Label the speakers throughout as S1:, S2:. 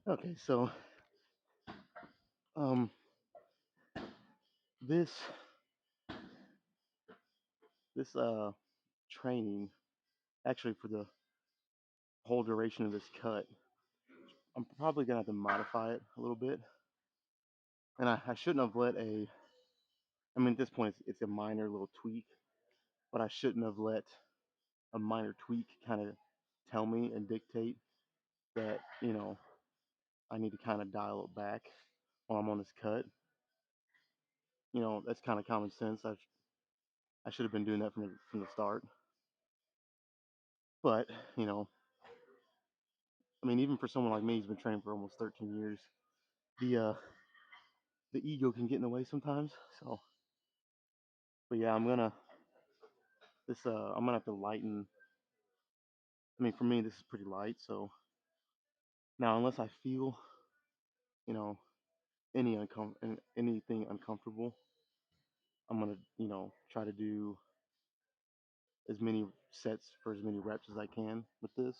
S1: Okay, so um, this this training actually for the whole duration of this cut, I'm probably gonna have to modify it a little bit, and I shouldn't have let a. I mean, at this point, it's a minor little tweak, but I shouldn't have let a minor tweak kind of tell me and dictate that I need to kind of dial it back while I'm on this cut. That's kind of common sense. I should have been doing that from the start. But you know, I mean, even for someone like me who's been training for almost 13 years, the uh, the ego can get in the way sometimes. So, but yeah, I'm gonna have to lighten. I mean, for me, this is pretty light. So now, unless I feel you know anything uncomfortable, I'm gonna try to do as many sets for as many reps as I can with this.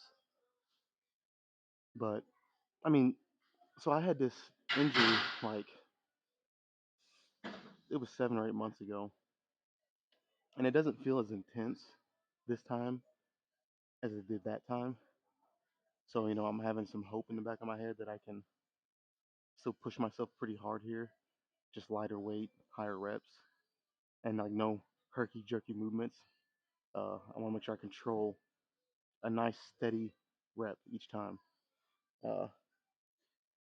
S1: But I mean, so I had this injury like it was 7 or 8 months ago, and it doesn't feel as intense this time as it did that time. So I'm having some hope in the back of my head that I can still push myself pretty hard here, just lighter weight, higher reps, and like no herky jerky movements. I want to make sure I control a nice steady rep each time. Uh,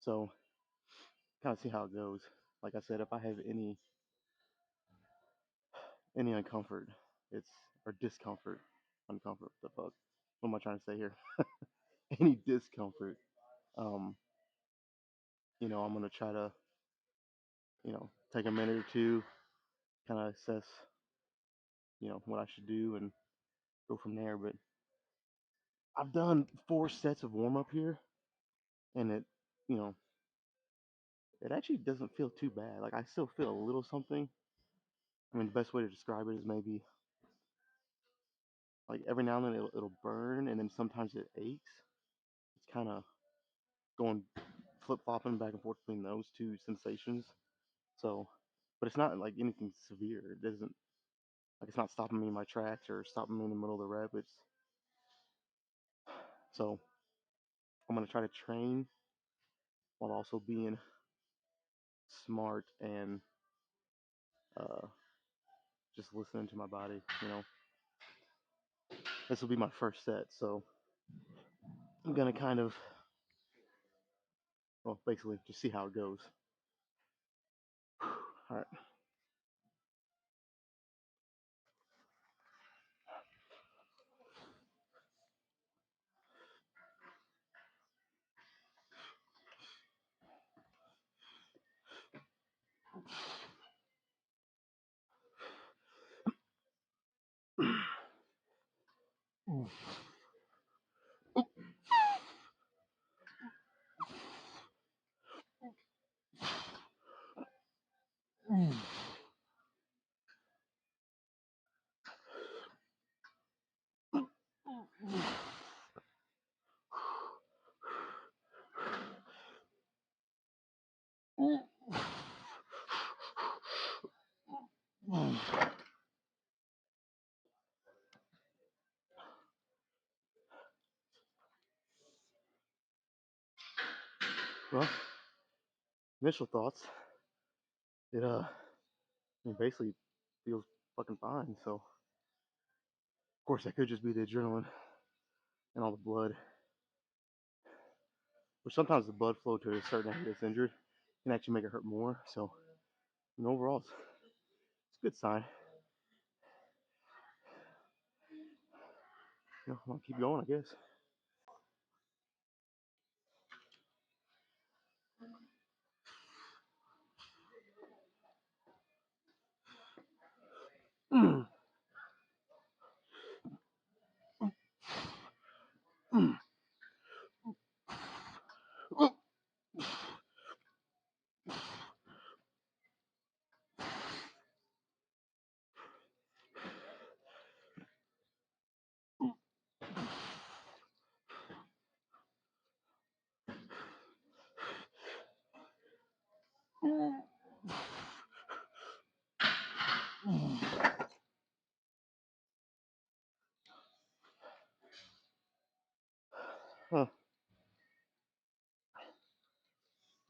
S1: so kind of see how it goes. Like I said, if I have any uncomfort, it's or discomfort, uncomfort. What the fuck? What am I trying to say here? Any discomfort, um, I'm gonna try to, take a minute or two, kind of assess, what I should do and go from there. But I've done 4 sets of warm up here, and you know, it actually doesn't feel too bad. Like I still feel a little something. I mean, the best way to describe it is maybe like every now and then it'll burn, and then sometimes it aches. It's kind of going flip flopping back and forth between those two sensations. So, but it's not like anything severe. It doesn't like it's not stopping me in my tracks or stopping me in the middle of the rep. It's so I'm gonna try to train while also being smart and uh, just listening to my body. This will be my first set, so I'm gonna kind of well, basically just see how it goes. All right. Well, initial thoughts. It basically feels fucking fine. So of course that could just be the adrenaline and all the blood, which sometimes the blood flow to a certain area that's injured can actually make it hurt more. So overall, it's a good sign. I'll keep going, I guess. Huh.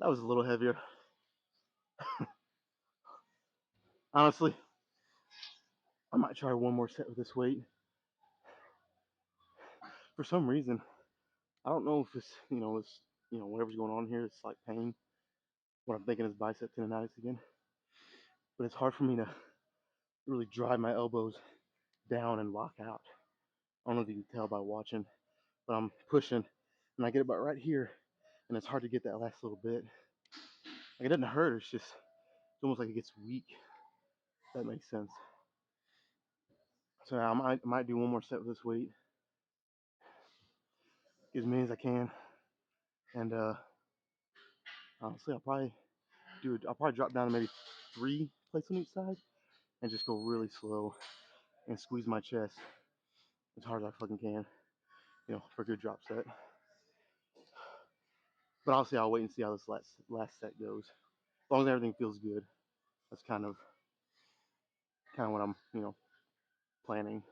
S1: That was a little heavier. Honestly, I might try one more set with this weight. For some reason, I don't know if it's whatever's going on here. It's like pain. What I'm thinking is bicep tendonitis again. But it's hard for me to really drive my elbows down and lock out. I don't know if you can tell by watching, but I'm pushing and I get about right here, and it's hard to get that last little bit. Like it doesn't hurt. It's almost like it gets weak. If that makes sense. So I might do one more set with this weight, get as many as I can, and honestly, I'll probably drop down to maybe 3 plates on each side, and just go really slow and squeeze my chest as hard as I fucking can, for a good drop set. But honestly, I'll wait and see how this last set goes. As long as everything feels good, that's kind of what I'm planning.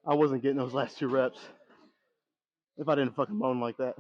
S1: I wasn't getting those last 2 reps if I didn't fucking moan like that.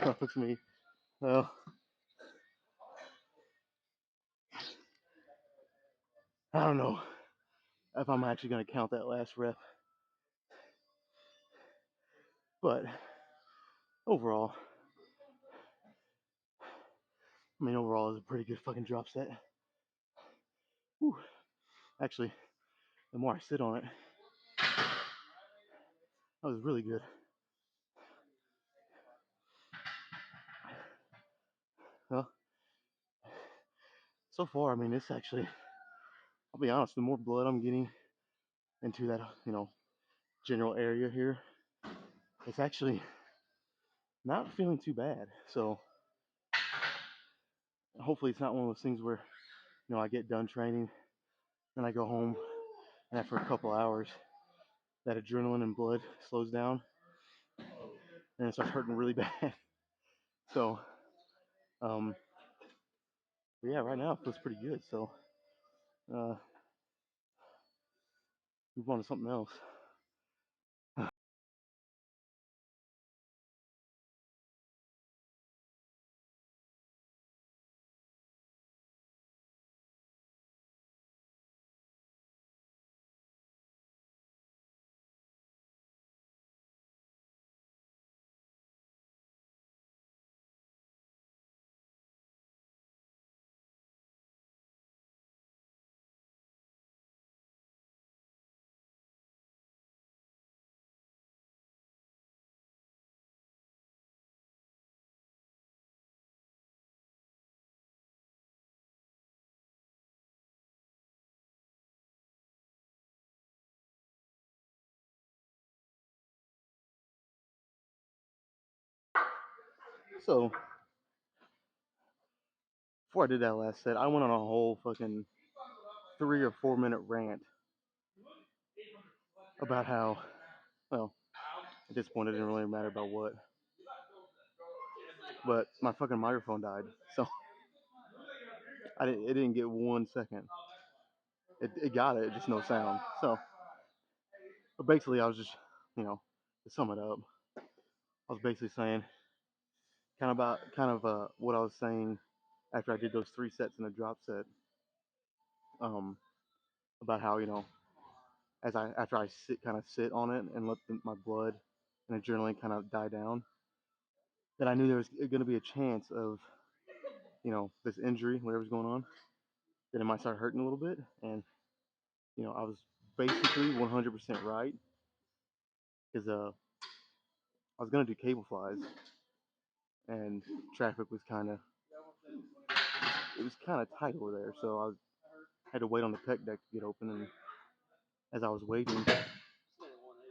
S1: That was me. Well, I don't know if I'm actually going to count that last rep. But overall, overall, it's a pretty good fucking drop set. Whew. Actually, the more I sit on it, that was really good. Well, so far, it's actually, I'll be honest, the more blood I'm getting into that, general area here, it's actually not feeling too bad. So hopefully it's not one of those things where, I get done training and I go home, and after a couple hours, that adrenaline and blood slows down and it starts hurting really bad. So, but yeah, right now it feels pretty good. So, move on to something else. So, before I did that last set, I went on a whole fucking 3 or 4 minute rant about how, well, at this point it didn't really matter about what, but my fucking microphone died, so it didn't get 1 second. It got it, just no sound. So, but basically, I was just, to sum it up, I was basically saying what I was saying after I did those 3 sets in a drop set, um, about how after I sit on it and let my blood and adrenaline kind of die down, that I knew there was going to be a chance of this injury, whatever's going on, that it might start hurting a little bit, and I was basically 100% right, because I was going to do cable flies, and traffic was kind of tight over there, so had to wait on the pec deck to get open, and as I was waiting,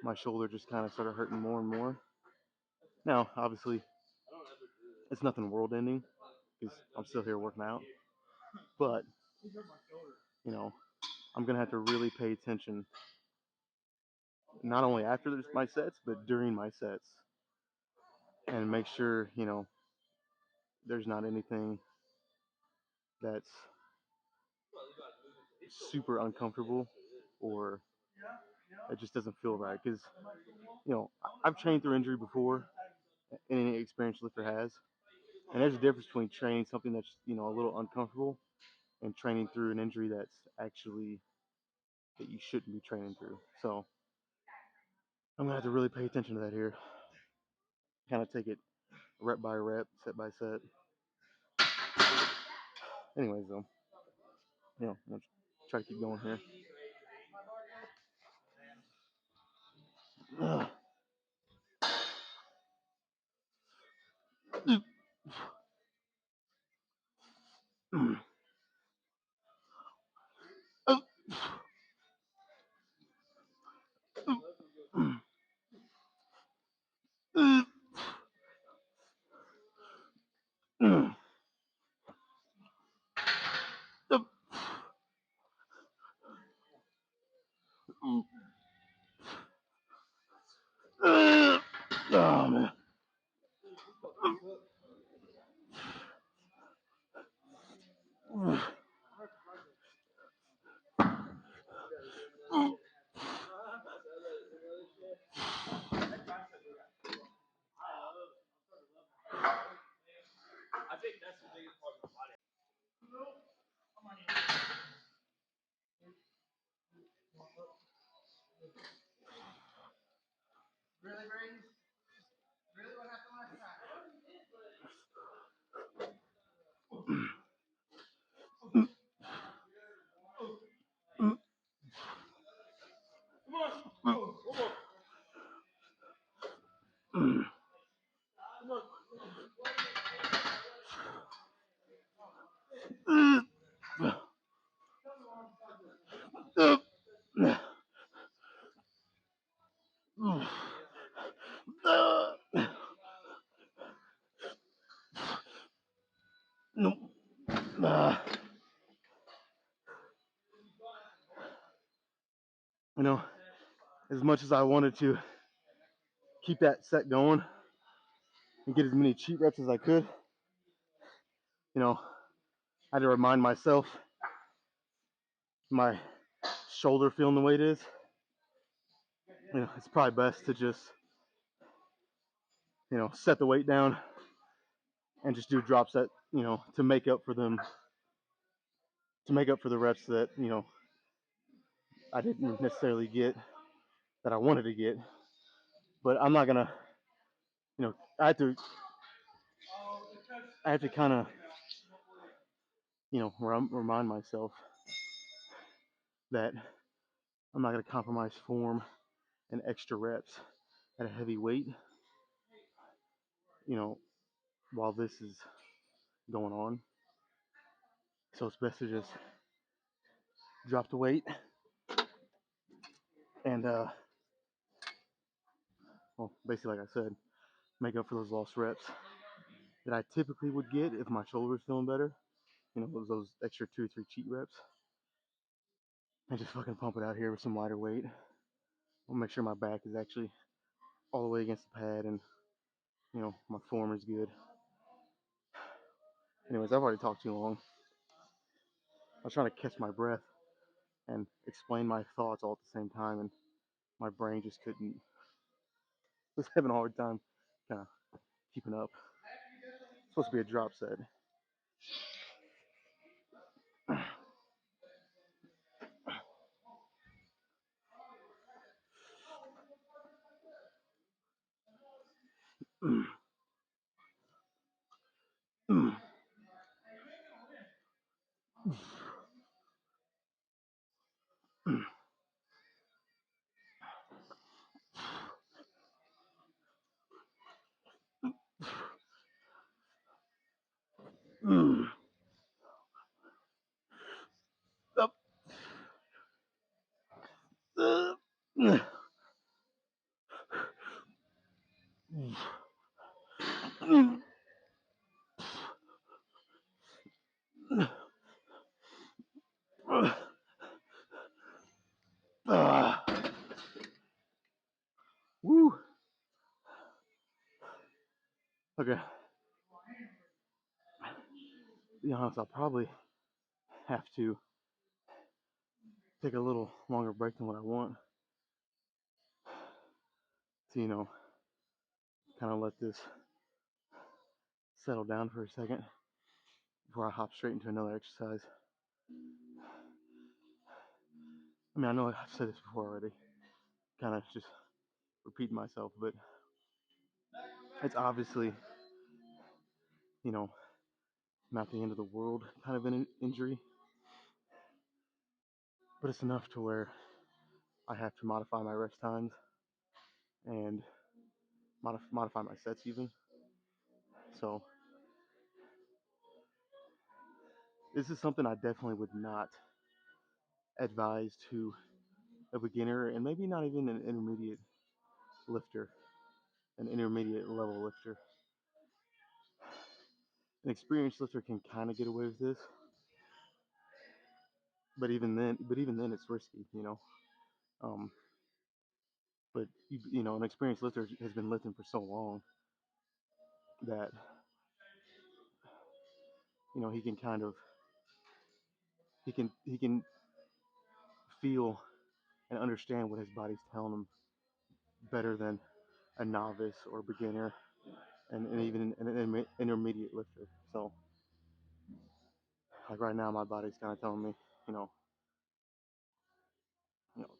S1: my shoulder just kind of started hurting more and more. Now, obviously, it's nothing world ending because I'm still here working out, but I'm gonna have to really pay attention, not only after my sets, but during my sets, and make sure there's not anything that's super uncomfortable or it just doesn't feel right. Because I've trained through injury before, any experienced lifter has, and there's a difference between training something that's a little uncomfortable and training through an injury that's actually that you shouldn't be training through. So I'm gonna have to really pay attention to that here. Kind of take it rep by rep, set by set. Anyways, though, I'm gonna try to keep going here. Oh man. No. You know, as much as I wanted to keep that set going and get as many cheat reps as I could, I had to remind myself my shoulder feeling the way it is. It's probably best to just, set the weight down and just do drop set, to make up for them, to make up for the reps that, I didn't necessarily get, that I wanted to get. But I'm not gonna, I have to kind of, remind myself that I'm not gonna compromise form and extra reps at a heavy weight, while this is going on. So it's best to just drop the weight and, well, basically, like I said, make up for those lost reps that I typically would get if my shoulder was feeling better. Those extra 2 or 3 cheat reps. and just fucking pump it out here with some lighter weight. I'll make sure my back is actually all the way against the pad and my form is good. Anyways, I've already talked too long. I was trying to catch my breath and explain my thoughts all at the same time, and my brain just couldn't. Was having a hard time kind of keeping up. It's supposed to be a drop set. Up. Woo. Okay. To be honest, I'll probably have to take a little longer break than what I want to, kind of let this settle down for a second before I hop straight into another exercise. I mean, I know I've said this before already, kind of just repeating myself, but it's obviously, you know, not the end of the world kind of an injury, but it's enough to where I have to modify my rest times and modify my sets even. So this is something I definitely would not advise to a beginner and maybe not even an intermediate lifter, an intermediate level lifter. An experienced lifter can kind of get away with this, but even then, it's risky. Um, but an experienced lifter has been lifting for so long that he can kind of he can feel and understand what his body's telling him better than a novice or beginner and even an intermediate lifter. So like right now, my body's kind of telling me, you know,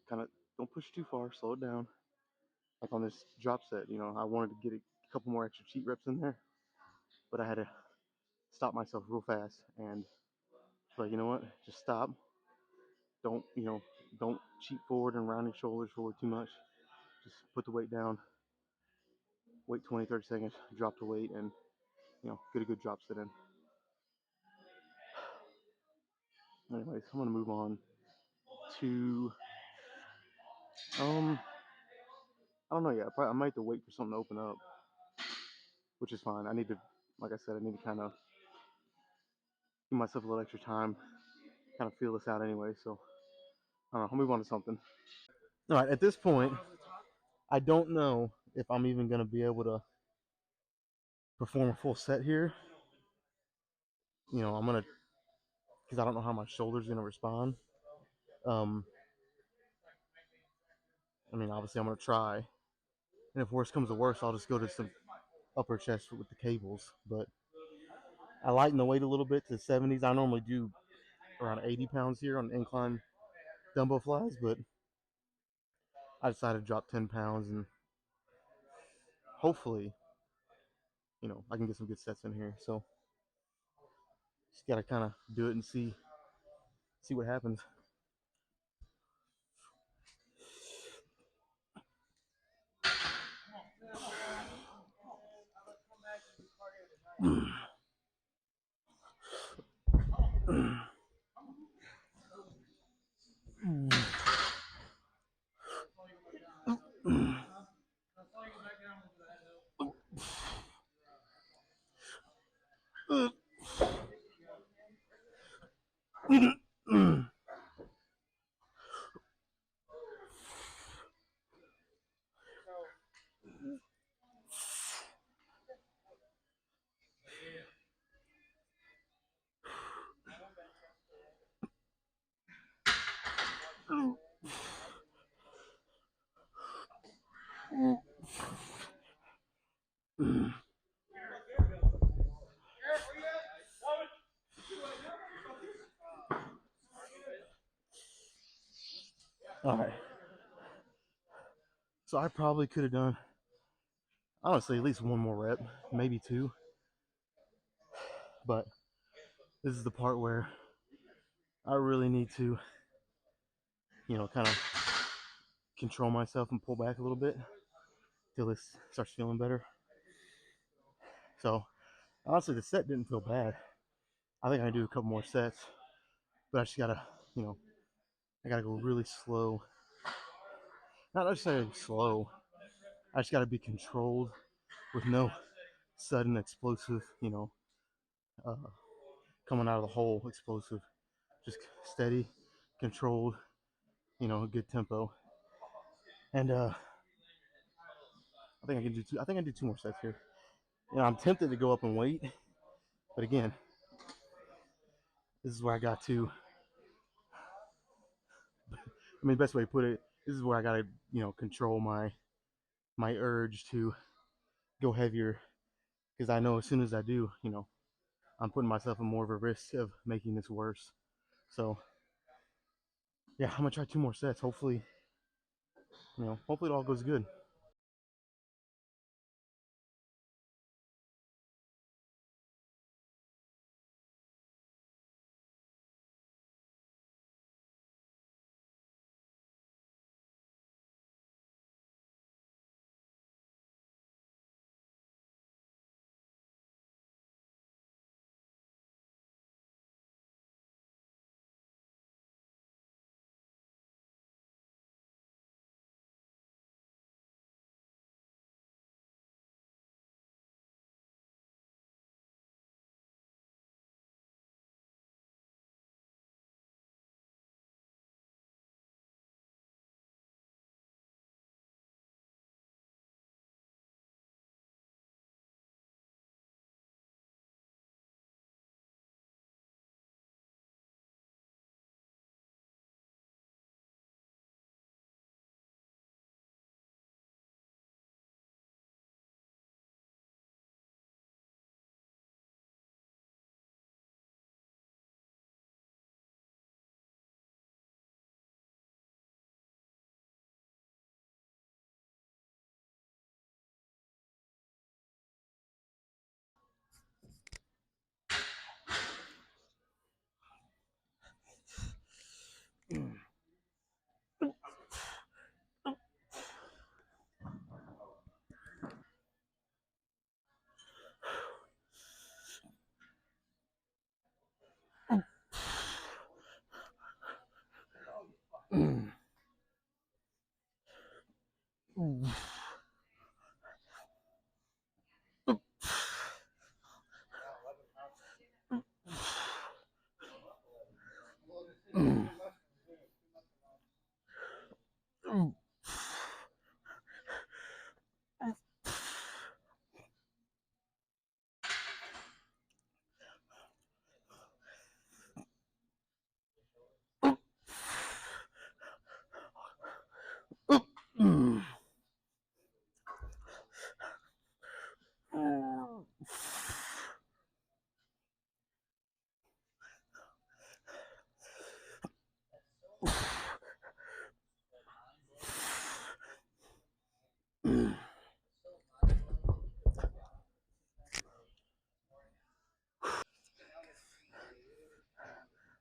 S1: kind of don't push too far, slow it down. Like on this drop set, I wanted to get a couple more extra cheat reps in there, but I had to stop myself real fast and like, you know what, just stop. Don't cheat forward and round your shoulders forward too much. Just put the weight down, wait 20, 30 seconds, drop the weight, and get a good drop set in. Anyways, I'm gonna move on to I don't know yet. I might have to wait for something to open up, which is fine. Like I said, I need to kind of give myself a little extra time, kind of feel this out anyway. So I don't know. I'll move on to something. All right. At this point, I don't know if I'm even gonna be able to perform a full set here. I'm gonna because I don't know how my shoulder's gonna respond. Um, I mean, obviously, I'm gonna try, and if worse comes to worse, I'll just go to some upper chest with the cables. But I lighten the weight a little bit to the 70s. I normally do around 80 pounds here on incline dumbbell flies, but I decided to drop 10 pounds and hopefully, I can get some good sets in here. So just gotta kind of do it and see what happens. All right. So I probably could have done, honestly, at least one more rep, maybe two. But this is the part where I really need to, kind of control myself and pull back a little bit till this starts feeling better. So honestly, the set didn't feel bad. I think I can do a couple more sets, but I just gotta, you know, I gotta go really slow. Not necessarily slow. I just gotta be controlled with no sudden explosive, uh, coming out of the hole explosive. Just steady, controlled, a good tempo. And I think I can do two. I think I can do two more sets here. I'm tempted to go up and wait, but again, this is where I got to. I mean, the best way to put it, this is where I gotta, control my urge to go heavier because I know as soon as I do, I'm putting myself in more of a risk of making this worse. So yeah, I'm gonna try two more sets. Hopefully, hopefully it all goes good.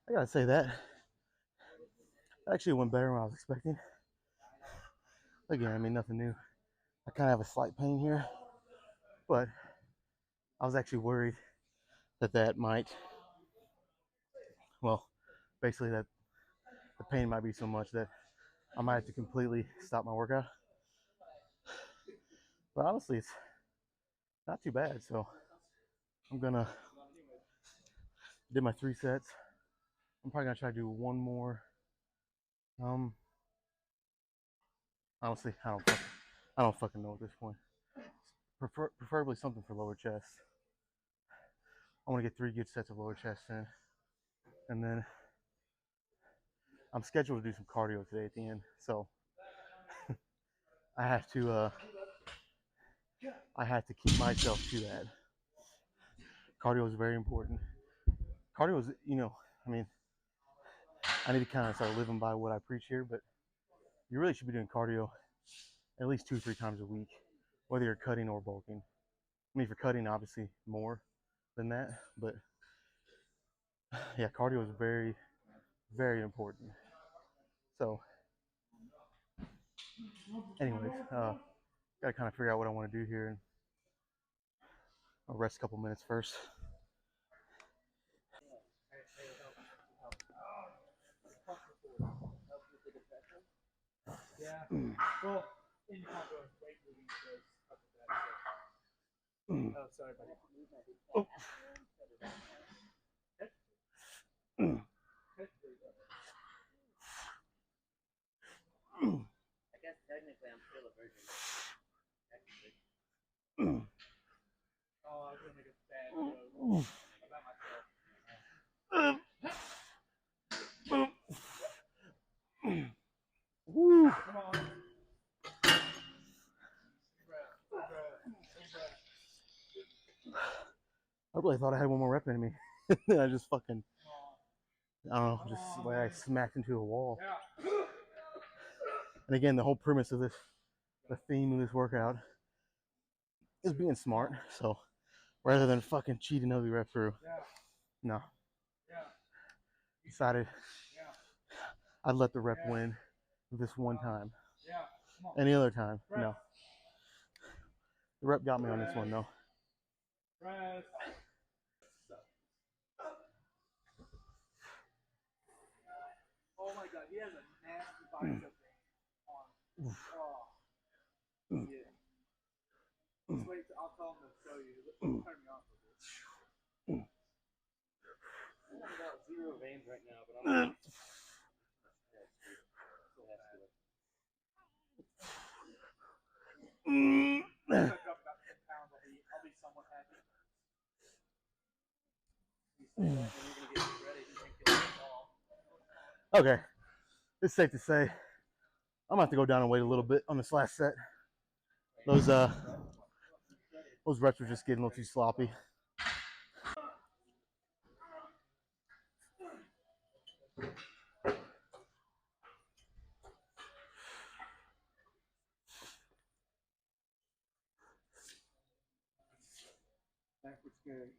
S1: I gotta say that actually went better than I was expecting. Again, I mean nothing new. I kind of have a slight pain here, but I was actually worried that might, well, basically that the pain might be so much that I might have to completely stop my workout. But honestly, it's not too bad. So I'm gonna did my three sets. I'm probably gonna try to do one more. Um, honestly, I don't fucking know at this point. Preferably something for lower chest. I want to get three good sets of lower chest in, and then I'm scheduled to do some cardio today at the end, so I have to keep myself to that. Cardio is very important. Cardio is, I mean, I need to kind of start living by what I preach here, but you really should be doing cardio at least 2 or 3 times a week, whether you're cutting or bulking. I mean, if you're cutting, obviously more than that, but yeah, cardio is very, very important. So, anyways, gotta kind of figure out what I want to do here, and I'll rest a couple minutes first. Yeah. Well, in weightlifting goes up with that. Oh, sorry, buddy. Oh. I guess technically I'm still a virgin. Technically. Oh, I was gonna make a bad joke about myself. Woo. Come on. I really thought I had one more rep in me. I just fucking, I don't know, just like I smacked into a wall. And again, the whole premise of this, the theme of this workout is being smart. So rather than fucking cheat another rep through, no. Decided I'd let the rep win this one time. Any other time, no. The rep got me on this one, though. Oh my god, he has a nasty bicep on. Oh. Yeah. Just wait, I'll tell him to show you. Turn me on for this. I'm about 0 veins right now, but I'm. I'll be somewhat happy. Okay, it's safe to say I'm gonna have to go down and wait a little bit on this last set. Those reps were just getting a little too sloppy. Backwards scary.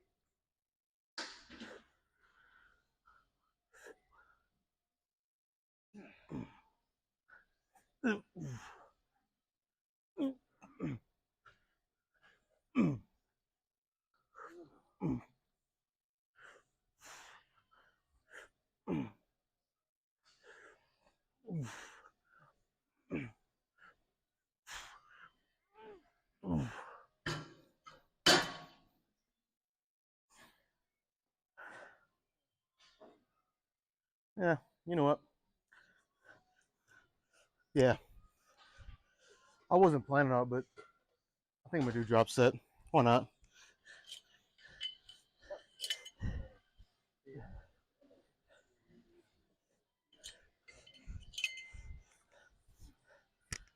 S1: Yeah, you know what? Yeah, I wasn't planning on it, but I think I'm gonna do drop set. Why not?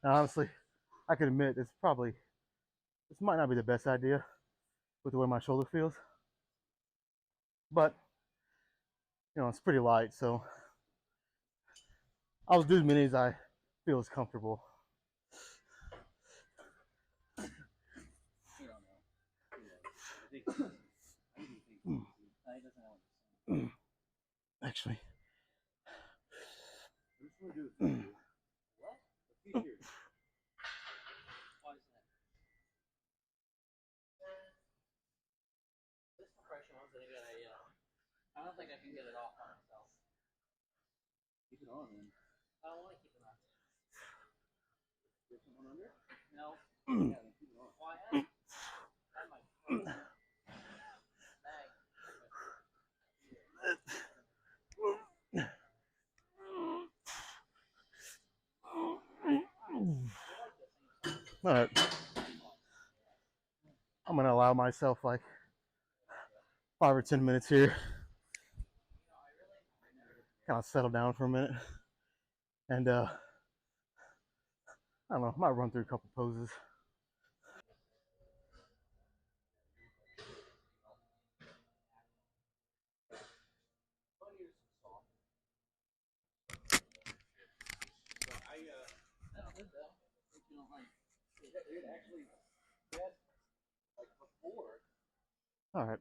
S1: Now, honestly, I can admit this might not be the best idea with the way my shoulder feels, but it's pretty light, so I'll do as many as I feel is comfortable. Actually. I don't think I can get it off on myself. Keep it on, then. I don't want to keep it on. Get someone under? No. Yeah, then keep it on. Why? I might. All right. I'm gonna allow myself like 5 or 10 minutes here. Kind of settle down for a minute. And I don't know, I might run through a couple poses. All right.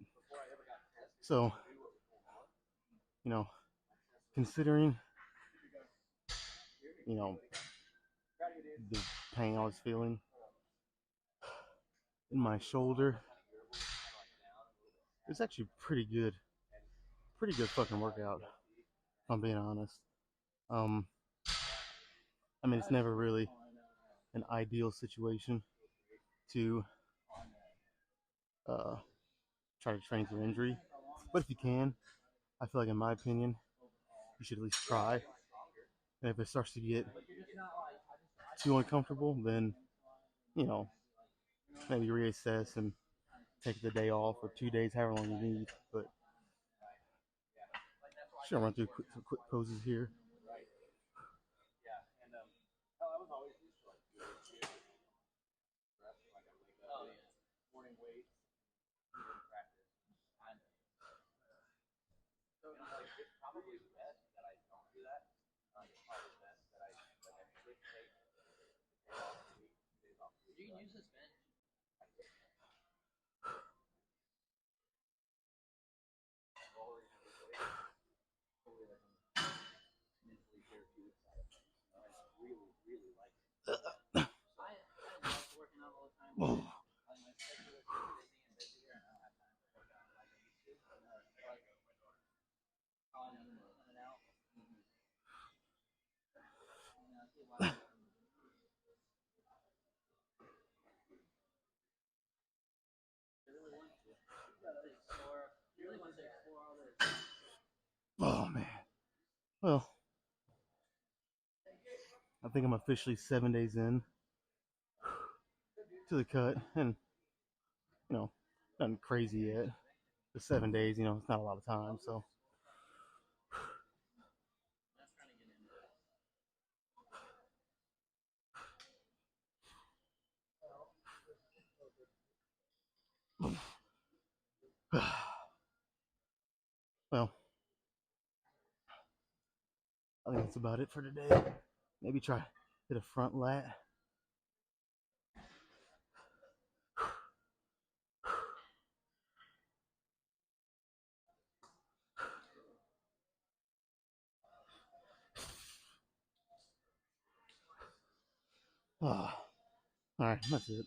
S1: So, you know, considering, you know, the pain I was feeling in my shoulder, it's actually pretty good fucking workout. If I'm being honest. Um, I mean, it's never really an ideal situation to uh, try to train through injury, but if you can, I feel like, in my opinion, you should at least try. And if it starts to get too uncomfortable, then you know maybe reassess and take the day off or 2 days, however long you need. But should I run through some quick poses here? Oh man. Well, I think I'm officially 7 days in to the cut, and you know, nothing crazy yet. The 7 days, it's not a lot of time, so well, I think that's about it for today. Maybe try hit a front lat. All right, that's it.